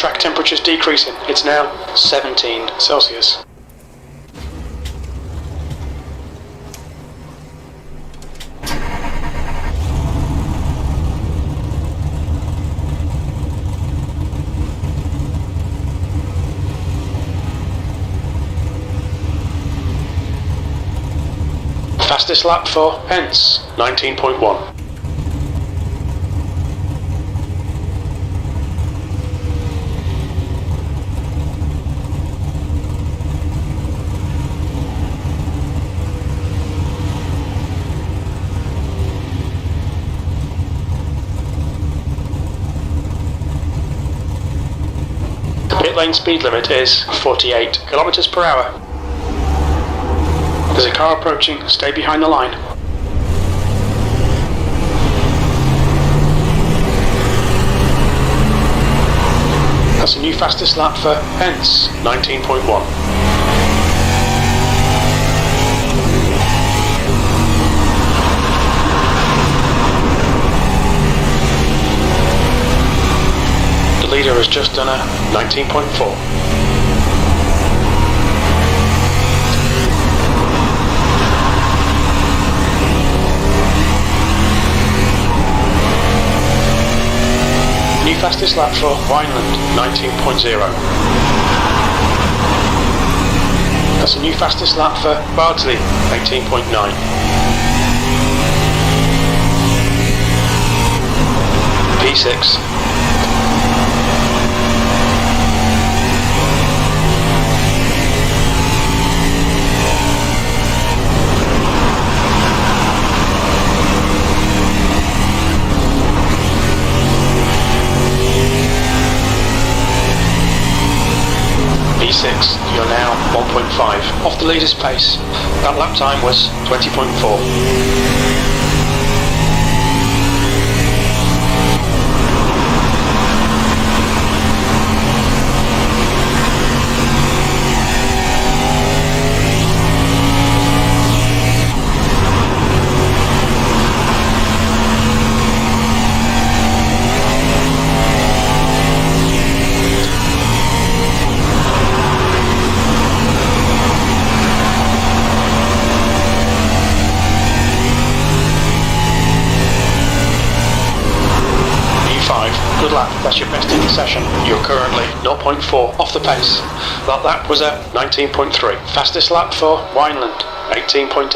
track temperature's decreasing. It's now 17 Celsius. Fastest lap for Hence, 19.1. The pit lane speed limit is 48 kilometers per hour. There's a car approaching, stay behind the line. That's a new fastest lap for Hence, 19.1. The leader has just done a 19.4. New fastest lap for Wineland, 19.0. That's a new fastest lap for Bardsley, 18.9. P6. P6, you're now 1.5 off the leader's pace. That lap time was 20.4. Good lap, that's your best in the session. You're currently 0.4 off the pace. That lap was a 19.3. Fastest lap for Wineland, 18.8.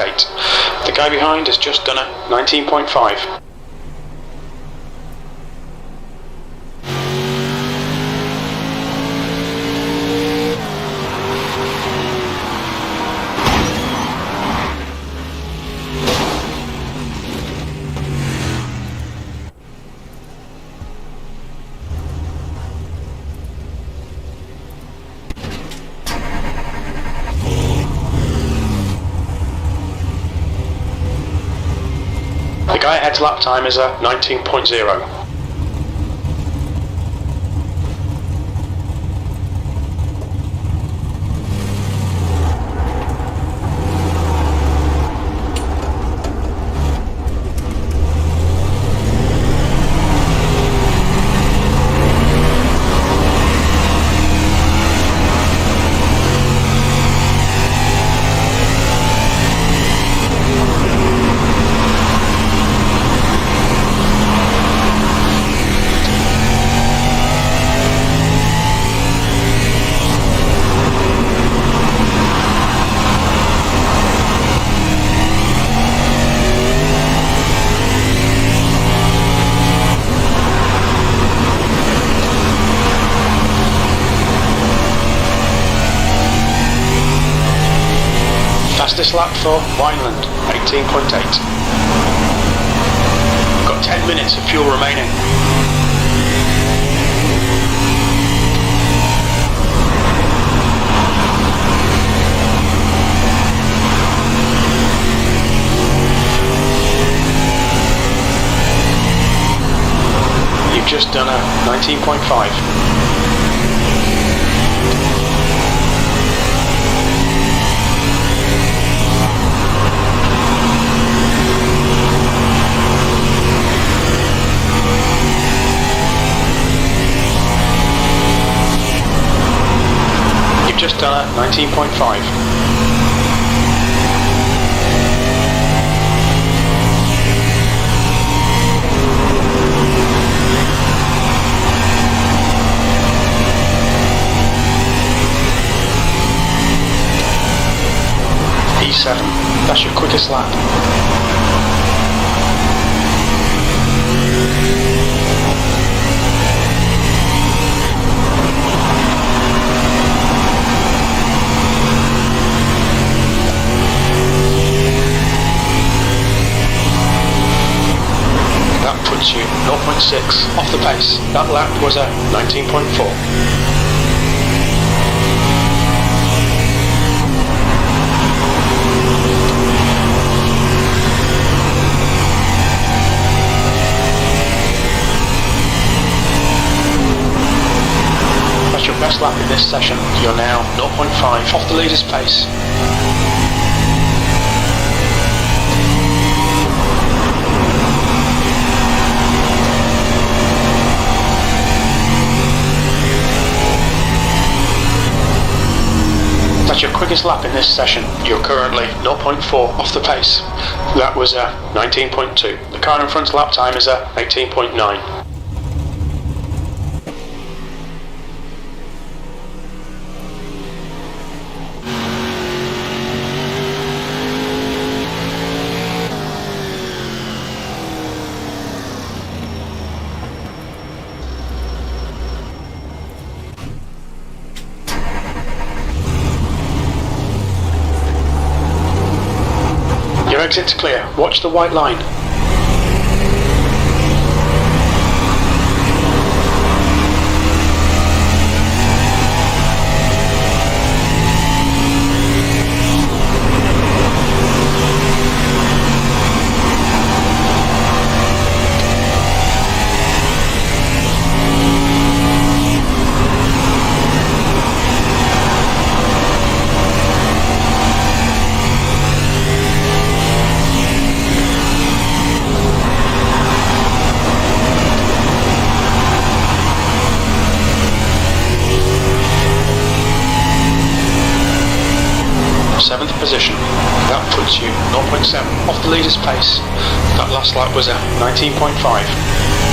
The guy behind has just done a 19.5. The guy ahead's lap time is a 19.0. Fastest lap for Wineland, 18.8. Got 10 minutes of fuel remaining. You've just done a 19.5. just done a 19.5. E7, that's your quickest lap. That puts you 0.6 off the pace. That lap was a 19.4. That's your best lap in this session. You're now 0.5 off the leader's pace. That's your quickest lap in this session. You're currently 0.4 off the pace. That was a 19.2. The car in front's lap time is a 18.9. Your exit's clear. Watch the white line. Seventh position. That puts you 0.7 off the leader's pace. That last lap was a 19.5.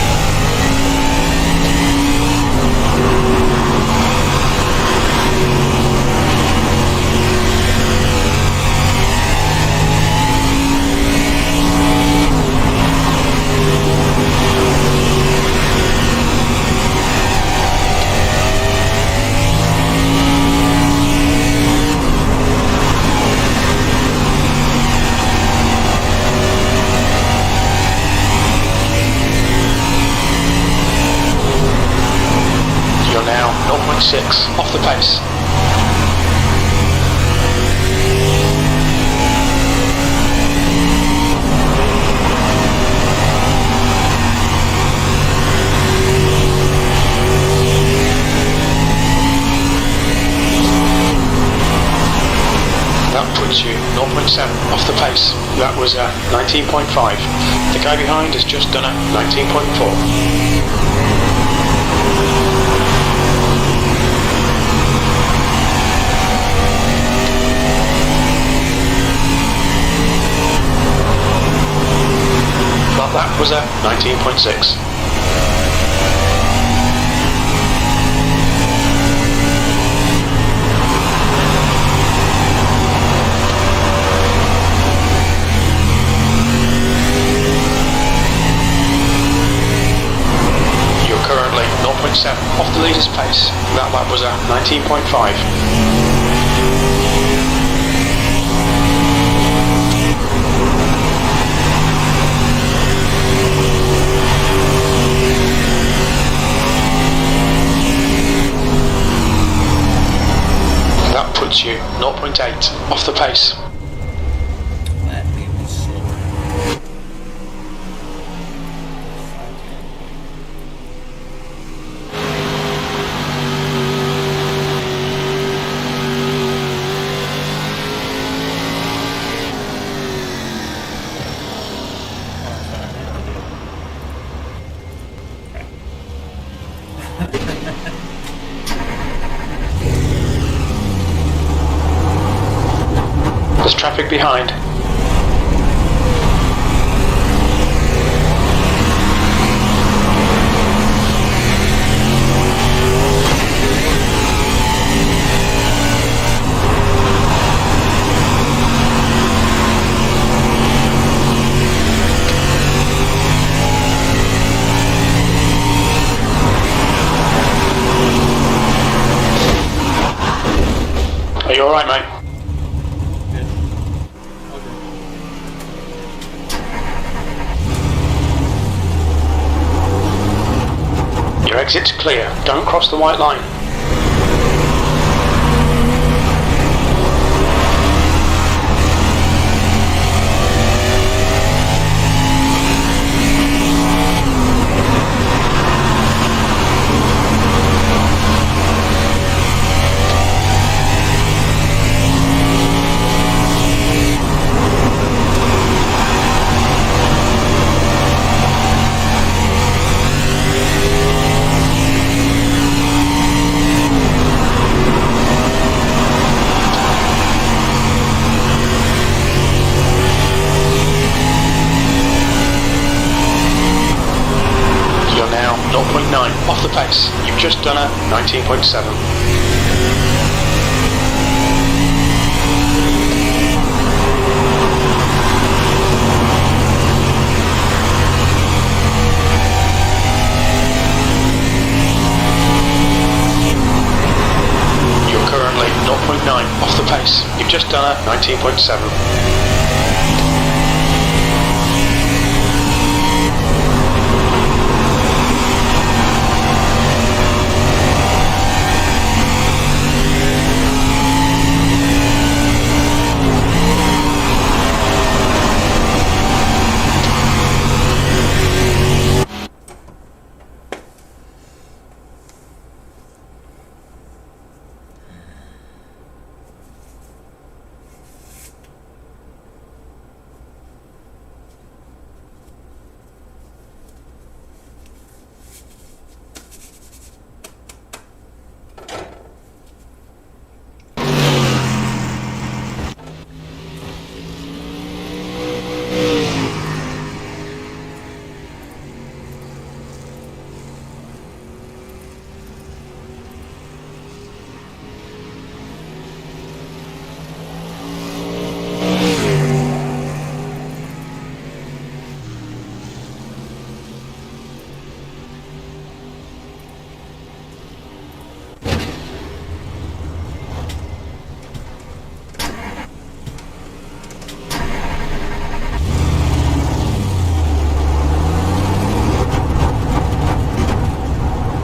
You're now 0.6 off the pace. That puts you 0.7 off the pace. That was a 19.5. The guy behind has just done a 19.4. That was a 19.6. You're currently 0.7 off the leader's pace. That lap was a 19.5. That puts you 0.8 off the pace. Let me be slow. traffic behind. Are you alright, mate? Yeah. Okay. Your exit's clear. Don't cross the white line. You're now 0.9 off the pace. You've just done a 19.7. You're currently 0.9 off the pace. You've just done a 19.7.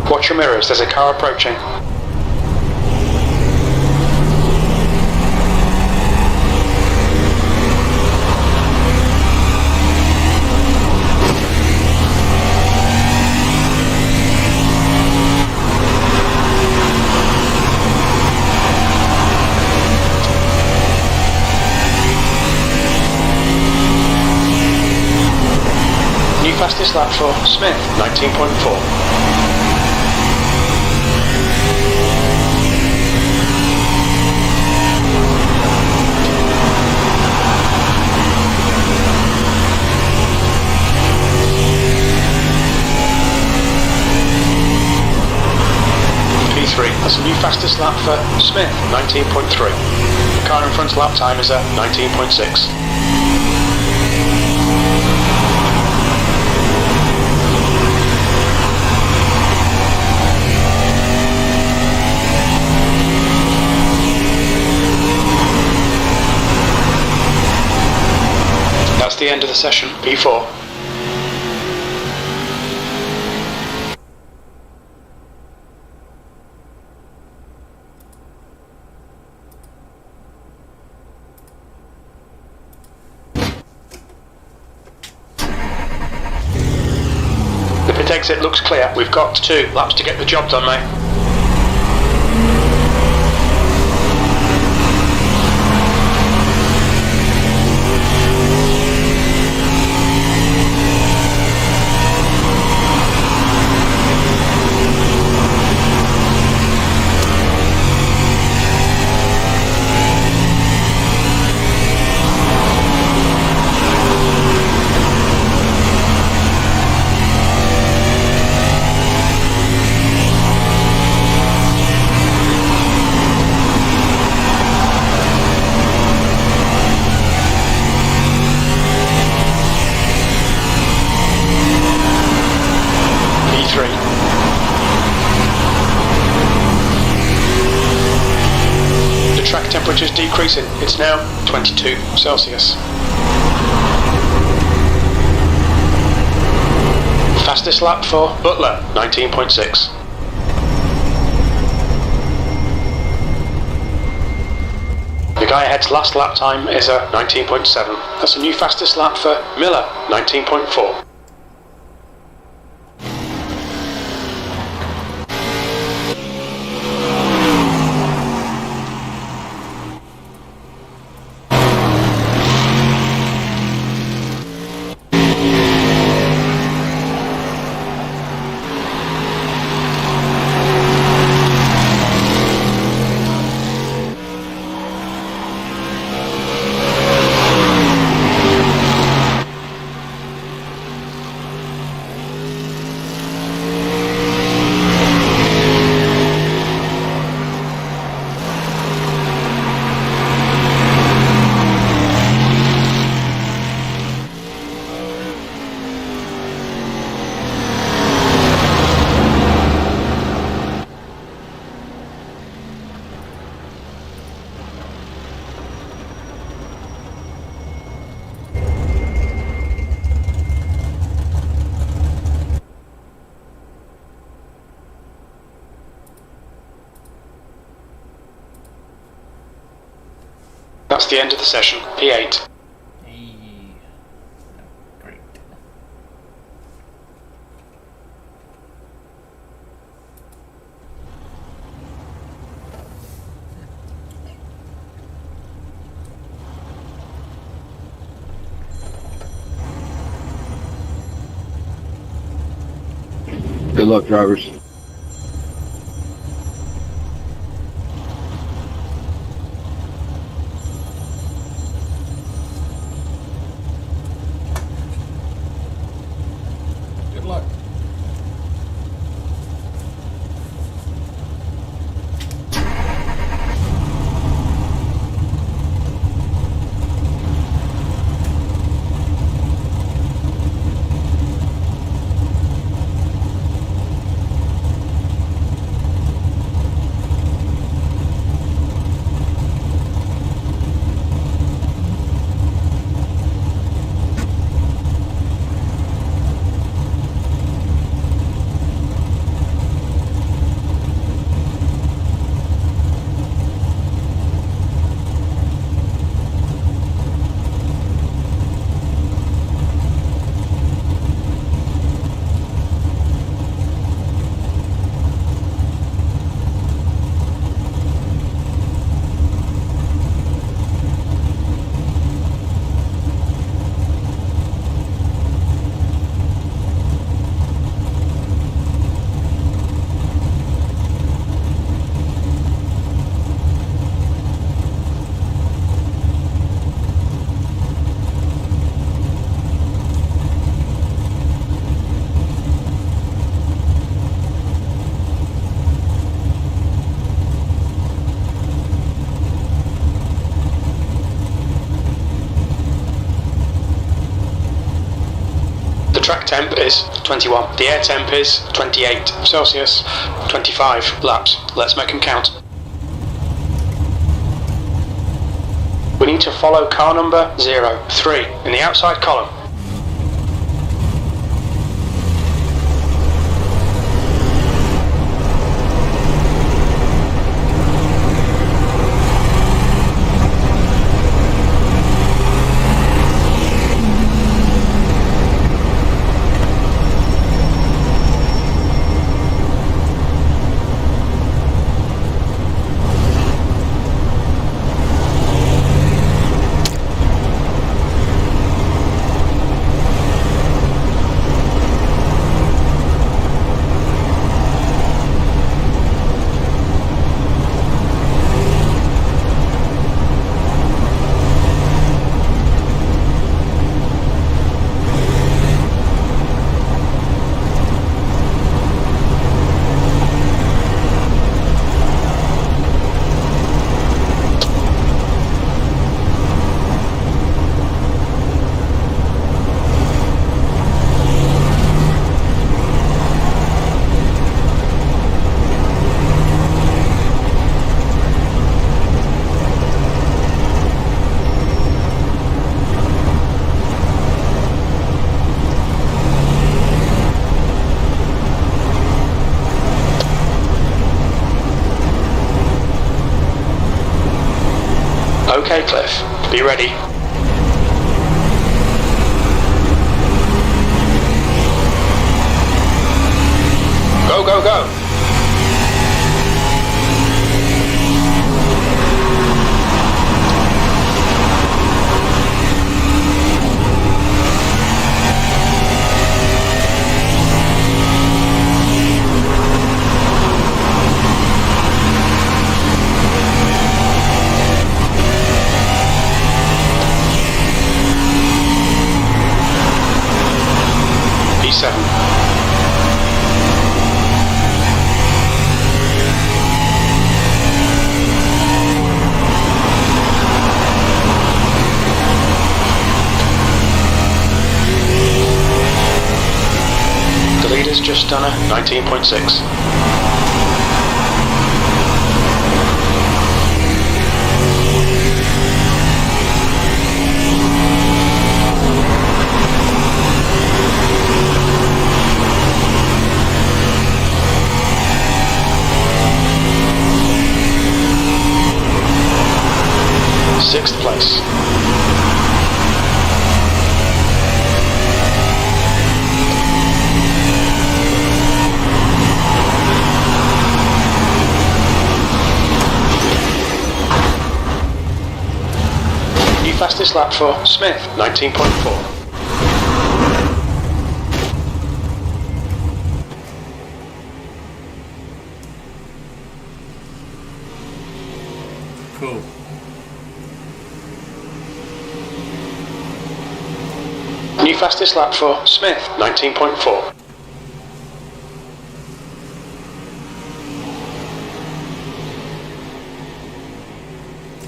Watch your mirrors, there's a car approaching. New fastest lap for Smith, 19.4. That's a new fastest lap for Smith, 19.3. The car in front's lap time is a 19.6. That's the end of the session, P4. The pit exit looks clear. We've got 2 laps to get the job done, mate. temperature's decreasing. It's now 22 Celsius. Fastest lap for Butler, 19.6. The guy ahead's last lap time is a 19.7. That's a new fastest lap for Miller, 19.4. That's the end of the session, P8. Hey. Great. Good luck, drivers. Good luck. The track temp is 21. The air temp is 28 Celsius. 25 laps. Let's make them count. We need to follow car number 03 in the outside column. Be ready. Go, go, go. P7. The leader's just done a 19.6. Sixth place. New fastest lap for Smith, 19.4. Cool. New fastest lap for Smith, 19.4.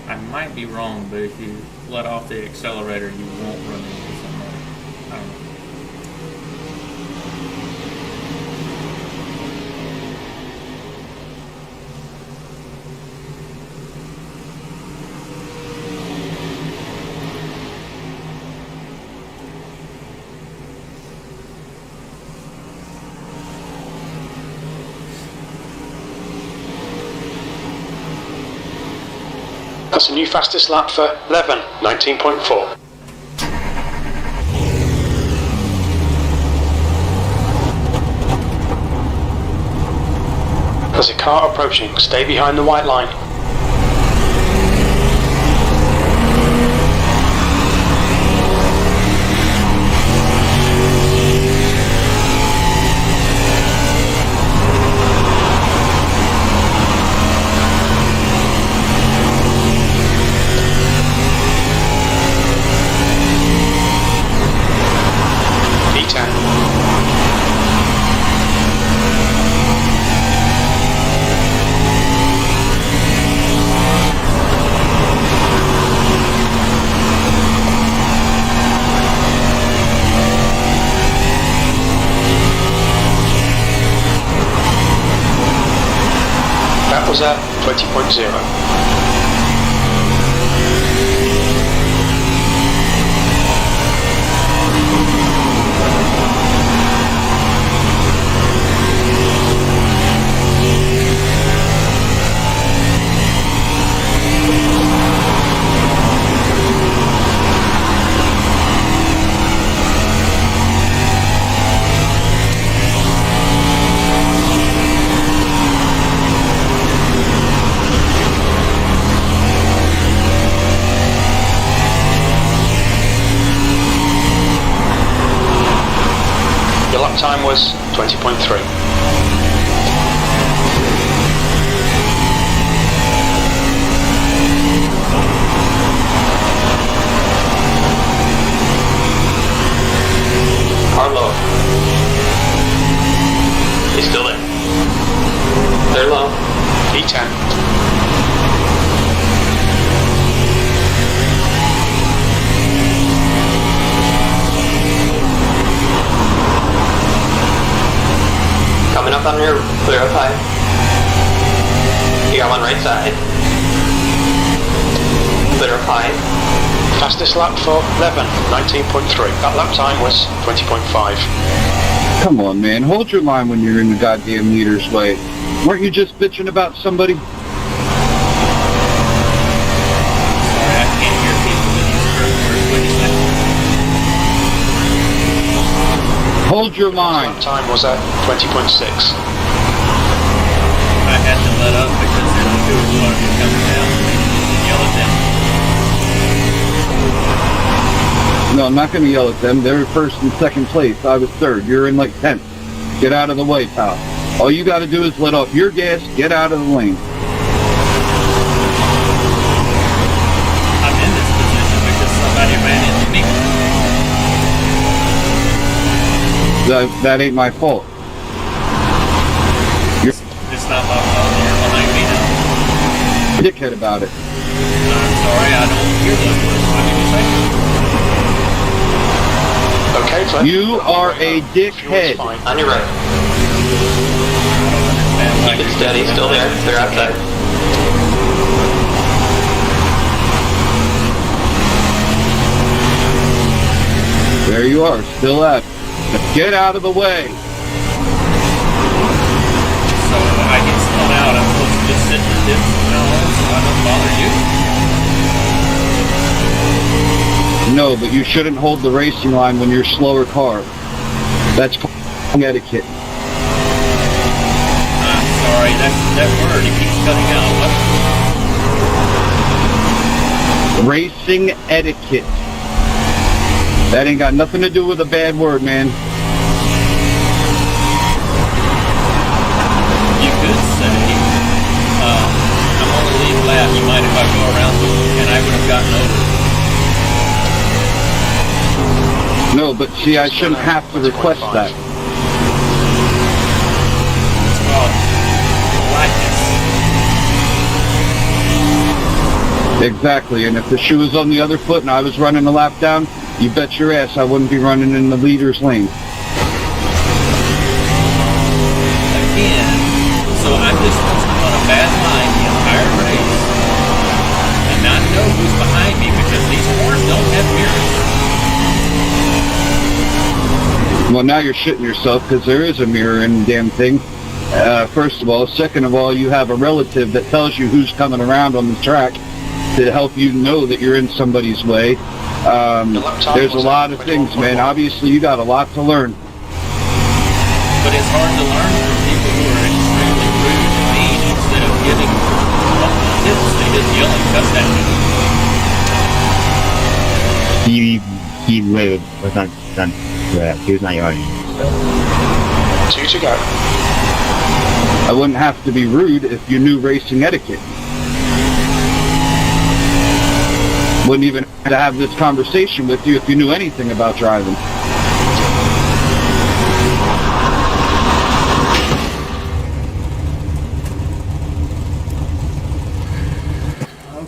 I might be wrong, but if you let off the accelerator, you won't run into somebody. I don't know. That's a new fastest lap for Levin, 19.4. There's a car approaching. Stay behind the white line. That was at 20.0. Your lap time was 20.3. Low. He's still there. They're low. E10. Coming up on your clear up high. You got one right side. Clear up high. Fastest lap for Levin, 19.3. That lap time was 20.5. Come on, man. Hold your line when you're in the goddamn leader's way. Weren't you just bitching about somebody? Sorry, I can't hear people Hold your line. Lap time was at 20.6. I had to let up because there were two cars coming down and yell at them. No, I'm not going to yell at them. They were first and second place. I was third. You're in like 10th. Get out of the way, pal. All you got to do is let off your gas, get out of the lane. I'm in this position because somebody ran into me. That ain't my fault. You're It's not my fault. You're behind me now. a dickhead about it. I'm sorry, I don't hear those words. What did you say? Okay, Flip. You are a dickhead. On your right. I don't understand why Keep it you're steady, doing still there. that. They're outside. There you are, still at. Get out of the way. So I get spun out. I'm supposed to just sit in the dip from now on so I don't bother you? No, but you shouldn't hold the racing line when you're a slower car. That's etiquette. I'm sorry, that word, it keeps cutting out. What? Racing etiquette. That ain't got nothing to do with a bad word, man. You could say, I'm on the lead lap, you mind if I go around them? And I would have gotten over. No, but see, I shouldn't have to request that. It's called politeness. Exactly, and if the shoe was on the other foot and I was running a lap down, you bet your ass I wouldn't be running in the leader's lane. Again, so I'm just supposed to run a bad line the entire race and not know who's behind me because these cars don't have mirrors. Well, now you're shitting yourself because there is a mirror in the damn thing. First of all. Second of all, you have a relative that tells you who's coming around on the track to help you know that you're in somebody's way. There's a lot of things, man. Obviously, you got a lot to learn. But it's hard to learn from people who are extremely rude and mean instead of giving tips. They just yell and cuss at me. He really was not done. He was not your audience. 2 to go. I wouldn't have to be rude if you knew racing etiquette. Wouldn't even have to have this conversation with you if you knew anything about driving.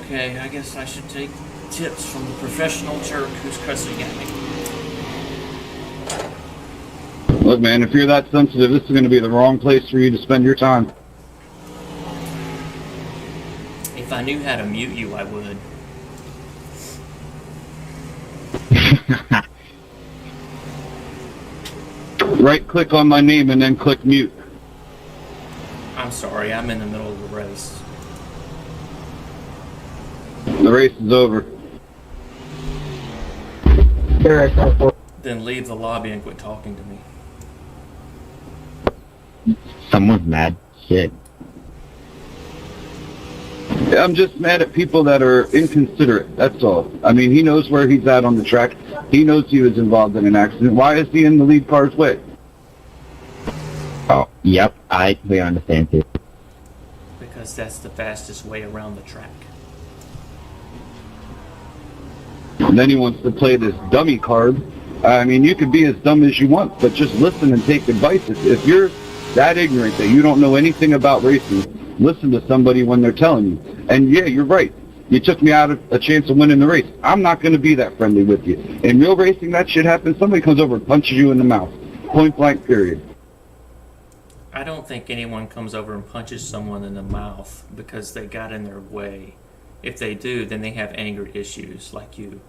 Okay, I guess I should take tips from the professional jerk who's cussing at me. Look, man, if you're that sensitive, this is going to be the wrong place for you to spend your time. If I knew how to mute you, I would. Right-click on my name and then click mute. I'm sorry, I'm in the middle of the race. The race is over. Then leave the lobby and quit talking to me. Someone's mad. Shit. I'm just mad at people that are inconsiderate, that's all. I mean, he knows where he's at on the track. He knows he was involved in an accident. Why is he in the lead car's way? Oh, yep. I completely understand too. Because that's the fastest way around the track. And then he wants to play this dummy card. I mean, you can be as dumb as you want, but just listen and take advice. If you're that ignorant that you don't know anything about racing, listen to somebody when they're telling you. And yeah, you're right. You took me out of a chance of winning the race. I'm not going to be that friendly with you. In real racing, that shit happens. Somebody comes over and punches you in the mouth. Point blank, period. I don't think anyone comes over and punches someone in the mouth because they got in their way. If they do, then they have anger issues like you.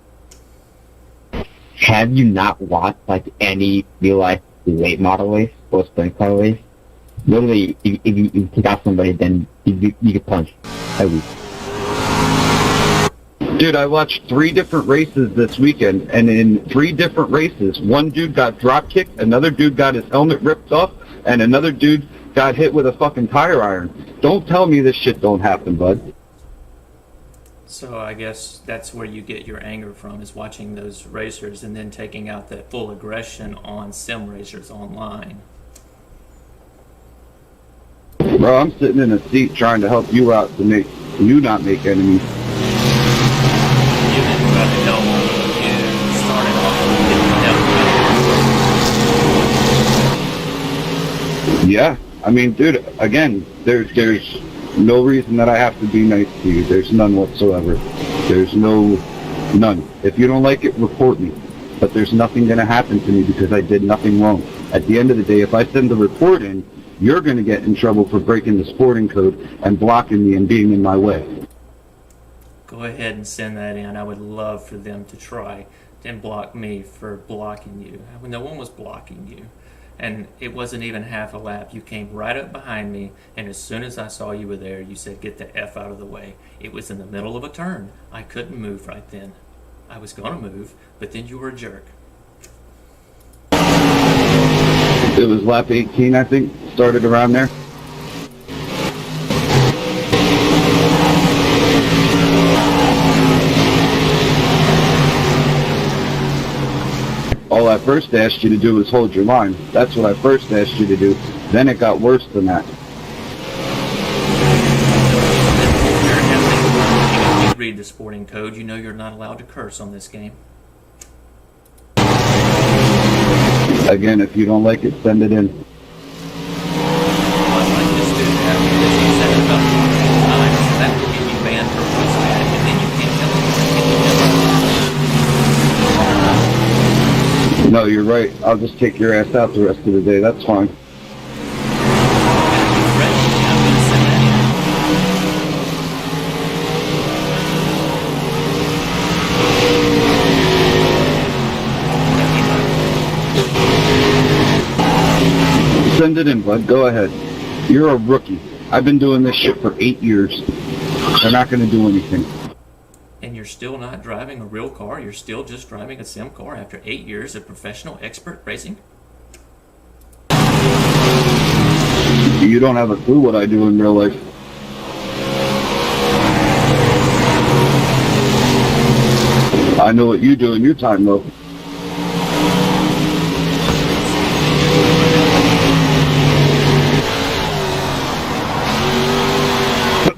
Have you not watched like any real life late model race or sprint car race? Literally, if you take out somebody, then you can punch. At least. Dude, I watched 3 different races this weekend, and in 3 different races, one dude got drop kicked, another dude got his helmet ripped off, and another dude got hit with a fucking tire iron. Don't tell me this shit don't happen, bud. So I guess that's where you get your anger from, is watching those racers and then taking out that full aggression on sim racers online. Bro, I'm sitting in a seat trying to help you out to make you not make enemies. You didn't try to help you started off getting help. Yeah, I mean, dude, again, there's no reason that I have to be nice to you. There's none whatsoever. There's none. If you don't like it, report me. But there's nothing going to happen to me because I did nothing wrong. At the end of the day, if I send the report in, you're going to get in trouble for breaking the sporting code and blocking me and being in my way. Go ahead and send that in. I would love for them to try and block me for blocking you. No one was blocking you. And it wasn't even half a lap. You came right up behind me, and as soon as I saw you were there, you said, "Get the F out of the way." It was in the middle of a turn. I couldn't move right then. I was going to move, but then you were a jerk. It was lap 18, I think, started around there. All I first asked you to do was hold your line. That's what I first asked you to do. Then it got worse than that. If you read the sporting code, you know you're not allowed to curse on this game. Again, if you don't like it, send it in. Well, I might just do that because you said it about 4 times. That will get you banned for what's bad, and then you can't tell them. No, you're right. I'll just take your ass out the rest of the day. That's fine. Send it in, bud. Go ahead. You're a rookie. I've been doing this shit for 8 years. They're not going to do anything. And you're still not driving a real car? You're still just driving a sim car after 8 years of professional expert racing? You don't have a clue what I do in real life. I know what you do in your time, though.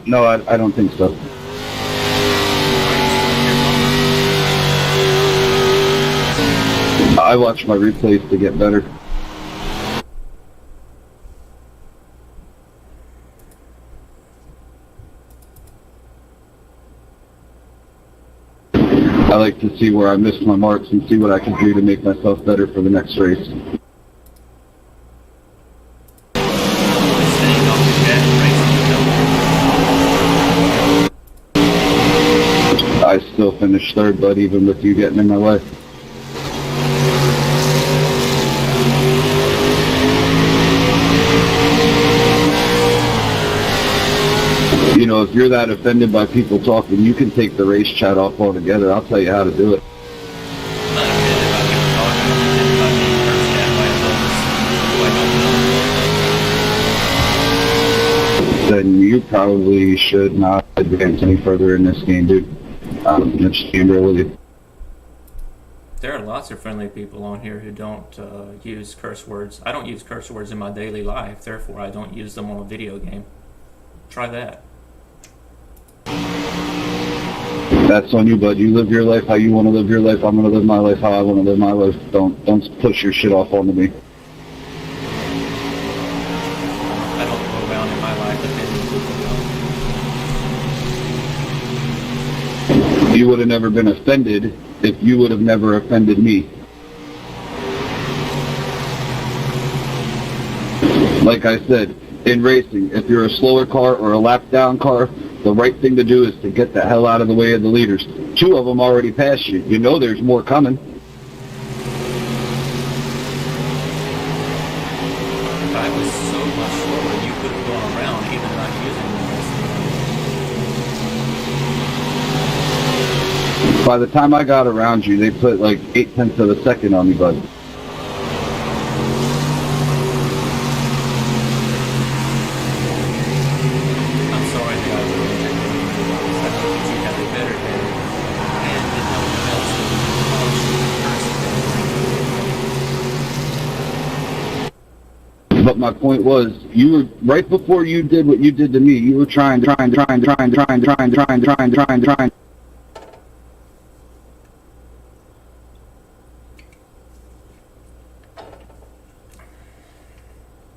No, I don't think so. I watch my replays to get better. I like to see where I missed my marks and see what I can do to make myself better for the next race. I still finished third, bud, even with you getting in my way. You know, if you're that offended by people talking, you can take the race chat off altogether. I'll tell you how to do it. Then you probably should not advance any further in this game, dude. Just being real with you. There are lots of friendly people on here who don't use curse words. I don't use curse words in my daily life, therefore I don't use them on a video game. Try that. That's on you, bud. You live your life how you want to live your life. I'm going to live my life how I want to live my life. Don't push your shit off onto me. I don't go around in my life defending people. You would have never been offended if you would have never offended me. Like I said, in racing, if you're a slower car or a lap down car, the right thing to do is to get the hell out of the way of the leaders. 2 of them already passed you. You know there's more coming. If I was so much slower, you could have gone around even not using By the time I got around you, they put like 0.8 of a second on me, bud. I'm sorry that I ruined it. I know that you have a better day, and that no one else will cause you. But my point was, you were right before you did what you did to me. You were trying.